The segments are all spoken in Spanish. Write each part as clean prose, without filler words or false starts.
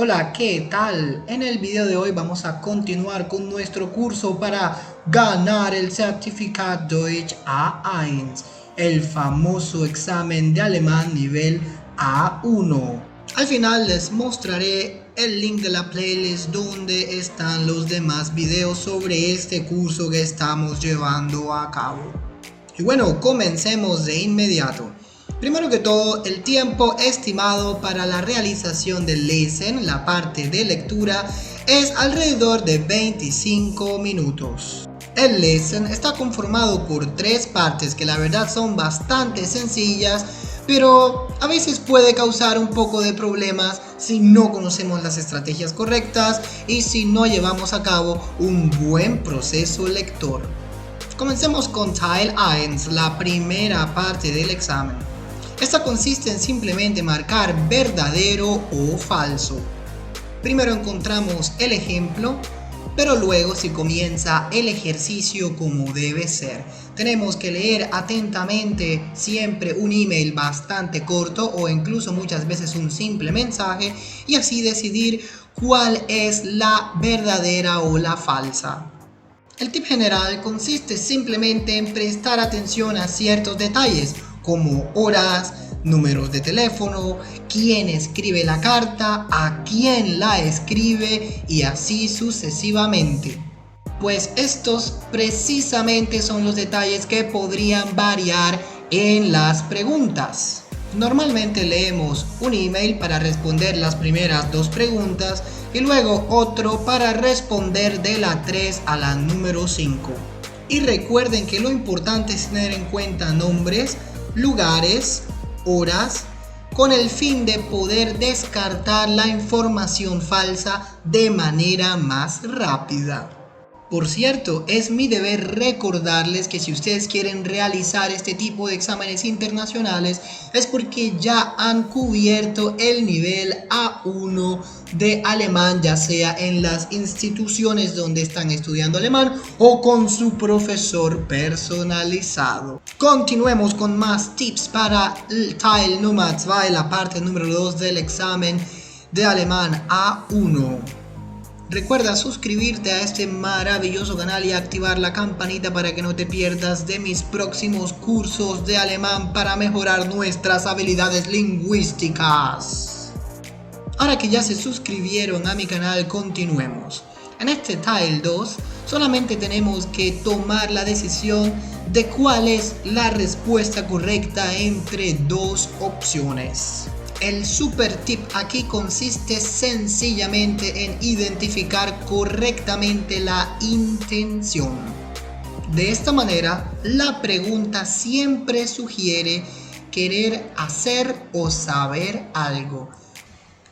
Hola, ¿qué tal? En el video de hoy vamos a continuar con nuestro curso para ganar el certificado Deutsch A1, el famoso examen de alemán nivel A1. Al final les mostraré el link de la playlist donde están los demás videos sobre este curso que estamos llevando a cabo. Y bueno, comencemos de inmediato. Primero que todo, el tiempo estimado para la realización del Lesen, la parte de lectura, es alrededor de 25 minutos. El Lesen está conformado por 3 partes que la verdad son bastante sencillas, pero a veces puede causar un poco de problemas si no conocemos las estrategias correctas y si no llevamos a cabo un buen proceso lector. Comencemos con Teil 1, la primera parte del examen. Esta consiste en simplemente marcar verdadero o falso. Primero encontramos el ejemplo, pero luego se comienza el ejercicio como debe ser. Tenemos que leer atentamente siempre un email bastante corto o incluso muchas veces un simple mensaje y así decidir cuál es la verdadera o la falsa. El tip general consiste simplemente en prestar atención a ciertos detalles como horas, números de teléfono, quién escribe la carta, a quién la escribe y así sucesivamente. Pues estos precisamente son los detalles que podrían variar en las preguntas. Normalmente leemos un email para responder las primeras 2 preguntas y luego otro para responder de la 3 a la número 5. Y recuerden que lo importante es tener en cuenta nombres, lugares, horas, con el fin de poder descartar la información falsa de manera más rápida. Por cierto, es mi deber recordarles que si ustedes quieren realizar este tipo de exámenes internacionales es porque ya han cubierto el nivel A1 de alemán, ya sea en las instituciones donde están estudiando alemán o con su profesor personalizado. Continuemos con más tips para el Teil Nummer 2, la parte número 2 del examen de alemán A1. Recuerda suscribirte a este maravilloso canal y activar la campanita para que no te pierdas de mis próximos cursos de alemán para mejorar nuestras habilidades lingüísticas. Ahora que ya se suscribieron a mi canal, continuemos. En este Teil 2 solamente tenemos que tomar la decisión de cuál es la respuesta correcta entre 2 opciones. El super tip aquí consiste sencillamente en identificar correctamente la intención. De esta manera, la pregunta siempre sugiere querer hacer o saber algo.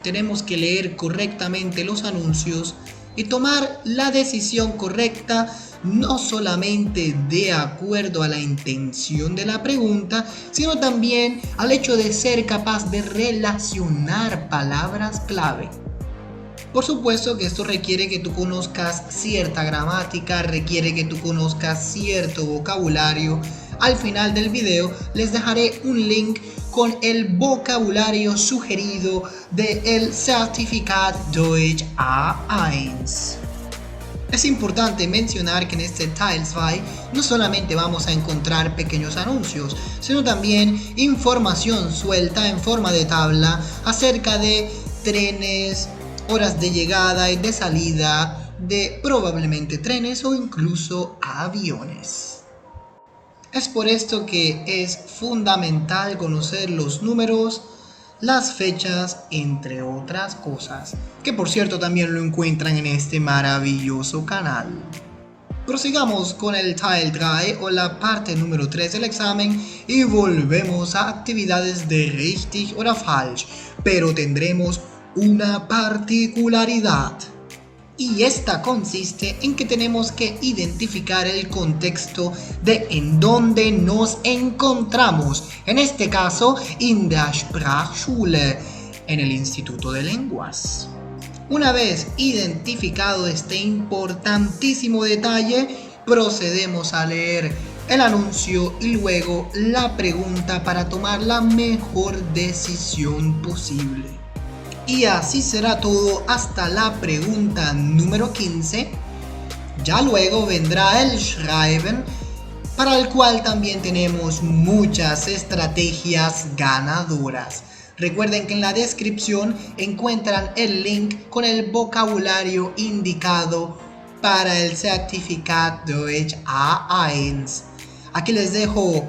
Tenemos que leer correctamente los anuncios y tomar la decisión correcta no solamente de acuerdo a la intención de la pregunta, sino también al hecho de ser capaz de relacionar palabras clave. Por supuesto que esto requiere que tú conozcas cierta gramática, requiere que tú conozcas cierto vocabulario. Al final del video les dejaré un link con el vocabulario sugerido del Certificat Deutsch A1. Es importante mencionar que en este Teil 2 no solamente vamos a encontrar pequeños anuncios, sino también información suelta en forma de tabla acerca de trenes, horas de llegada y de salida de probablemente trenes o incluso aviones. Es por esto que es fundamental conocer los números, las fechas, entre otras cosas, que por cierto también lo encuentran en este maravilloso canal. Prosigamos con el Teil 3 o la parte número 3 del examen y volvemos a actividades de richtig oder falsch, pero tendremos una particularidad. Y esta consiste en que tenemos que identificar el contexto de en dónde nos encontramos, en este caso, in der Sprachschule, en el Instituto de Lenguas. Una vez identificado este importantísimo detalle, procedemos a leer el anuncio y luego la pregunta para tomar la mejor decisión posible. Y así será todo hasta la pregunta número 15. Ya luego vendrá el Schreiben, para el cual también tenemos muchas estrategias ganadoras. Recuerden que en la descripción encuentran el link con el vocabulario indicado para el Certificat Deutsch A1. Aquí les dejo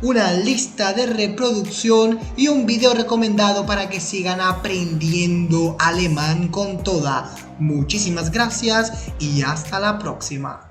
una lista de reproducción y un video recomendado para que sigan aprendiendo alemán con toda. Muchísimas gracias y hasta la próxima.